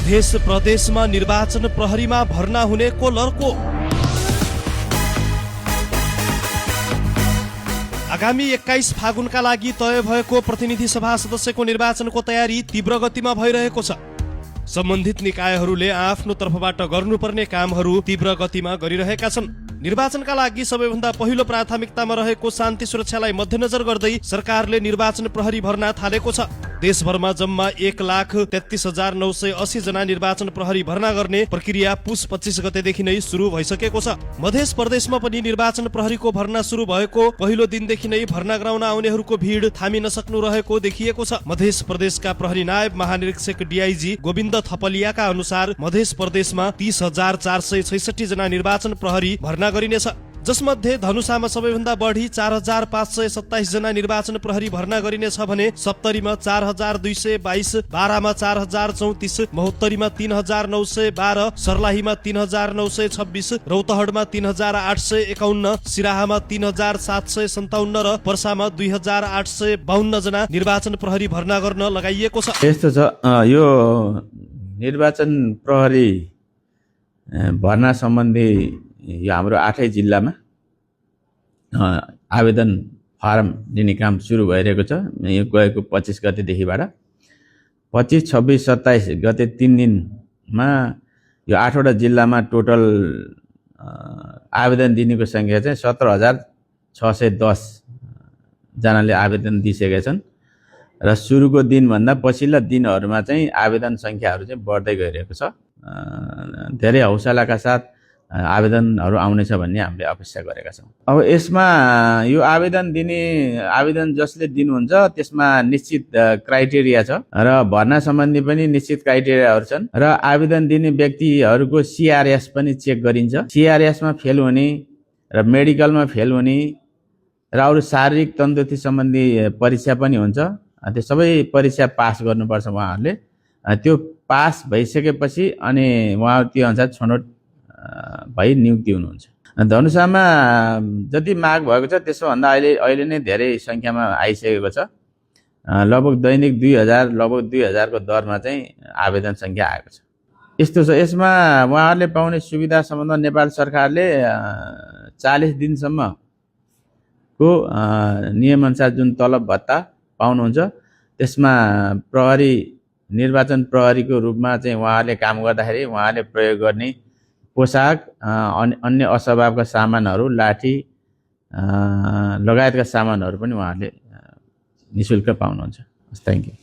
मध्य प्रदेशमा निर्वाचन प्रहरीमा भर्ना हुने को लर्को। आगामी 21 फागुनका लागि तय भएको प्रतिनिधि सभा सदस्यको निर्वाचनको तयारी तीव्र गतिमा भइरहेको छ। सम्बन्धित निकायहरूले आफ्नो तर्फबाट गर्नुपर्ने कामहरू तीव्र गतिमा गरिरहेका छन्। निर्वाचनका लागि सबैभन्दा पहिलो प्राथमिकतामा रहेको शान्ति सुरक्षालाई मध्यनजर गर्दै सरकारले निर्वाचन प्रहरी भर्ना थालेको छ। देशभरमा जम्मा 1,33,980 जना निर्वाचन प्रहरी भर्ना गर्ने प्रक्रिया पुस 25 गतेदेखि नै सुरु भइसकेको छ। मध्य प्रदेशमा पनि निर्वाचन प्रहरीको भर्ना सुरु भएको पहिलो दिनदेखि नै भर्ना गराउन आउनेहरूको भिड थामिन सक्नु रहेको देखिएको छ। मध्य प्रदेशका प्रहरी नायब महानिरीक्षक डीआईजी गोविन्द थपलियाका अनुसार मध्य प्रदेशमा 30,466 जना निर्वाचन प्रहरी भर्ना गरिनेछ, जसमध्ये धनुषामा सबैभन्दा बढी 4,527 जना निर्वाचन प्रहरी भर्ना गरिनेछ भने सप्तरीमा 4,222, बारामा 4,034, महोत्तरीमा 3,912, सर्लाहीमा 3,926, रौतहटमा 3,851, सिराहामा 3,757 र पर्सामा 2,852 जना निर्वाचन प्रहरी भर्ना गर्न लगाइएको छ। यस्तो छ, यो निर्वाचन प्रहरी भर्ना सम्बन्धी यो हाम्रो 8 जिल्लामा आवेदन फारम दिने काम सुरु भइरहेको छ। यो गएको 25 गतेदेखिबाट 25, 26, 27 गते 3 दिनमा यो 8वटा जिल्लामा टोटल आवेदन दिनेको सङ्ख्या चाहिँ 17,610 जनाले आवेदन दिइसकेका छन् र सुरुको दिनभन्दा पछिल्ला दिनहरूमा चाहिँ आवेदन सङ्ख्याहरू चाहिँ बढ्दै गइरहेको छ। धेरै हौसलाका साथ आवेदनहरू आउनेछ भन्ने हामीले अपेक्षा गरेका छौँ। अब यसमा यो आवेदन जसले दिनुहुन्छ त्यसमा निश्चित क्राइटेरिया छ र भर्ना सम्बन्धी पनि निश्चित क्राइटेरियाहरू छन् र आवेदन दिने व्यक्तिहरूको सीआरएस पनि चेक गरिन्छ। सीआरएसमा फेल हुने र मेडिकलमा फेल हुने र अरू शारीरिक तन्दुरुस्ती सम्बन्धी परीक्षा पनि हुन्छ। त्यो सबै परीक्षा पास गर्नुपर्छ उहाँहरूले। त्यो पास भइसकेपछि अनि उहाँहरू त्यो अनुसार छनौट भई नियुक्ति हुनुहुन्छ। धनुषामा जति माग भएको छ त्यसोभन्दा अहिले नै धेरै सङ्ख्यामा आइसकेको छ। लगभग दैनिक 2,000 को दरमा चाहिँ आवेदन सङ्ख्या आएको छ। यस्तो छ, यसमा उहाँहरूले पाउने सुविधा सम्बन्ध नेपाल सरकारले 40 दिनसम्मको नियमअनुसार जुन तलब भत्ता पाउनुहुन्छ त्यसमा निर्वाचन प्रहरीको रूपमा चाहिँ उहाँहरूले काम गर्दाखेरि उहाँहरूले प्रयोग गर्ने पोसाक, अन्य असभावका सामानहरू, लाठी लगायतका सामानहरू पनि उहाँहरूले निःशुल्क पाउनुहुन्छ। Thank you.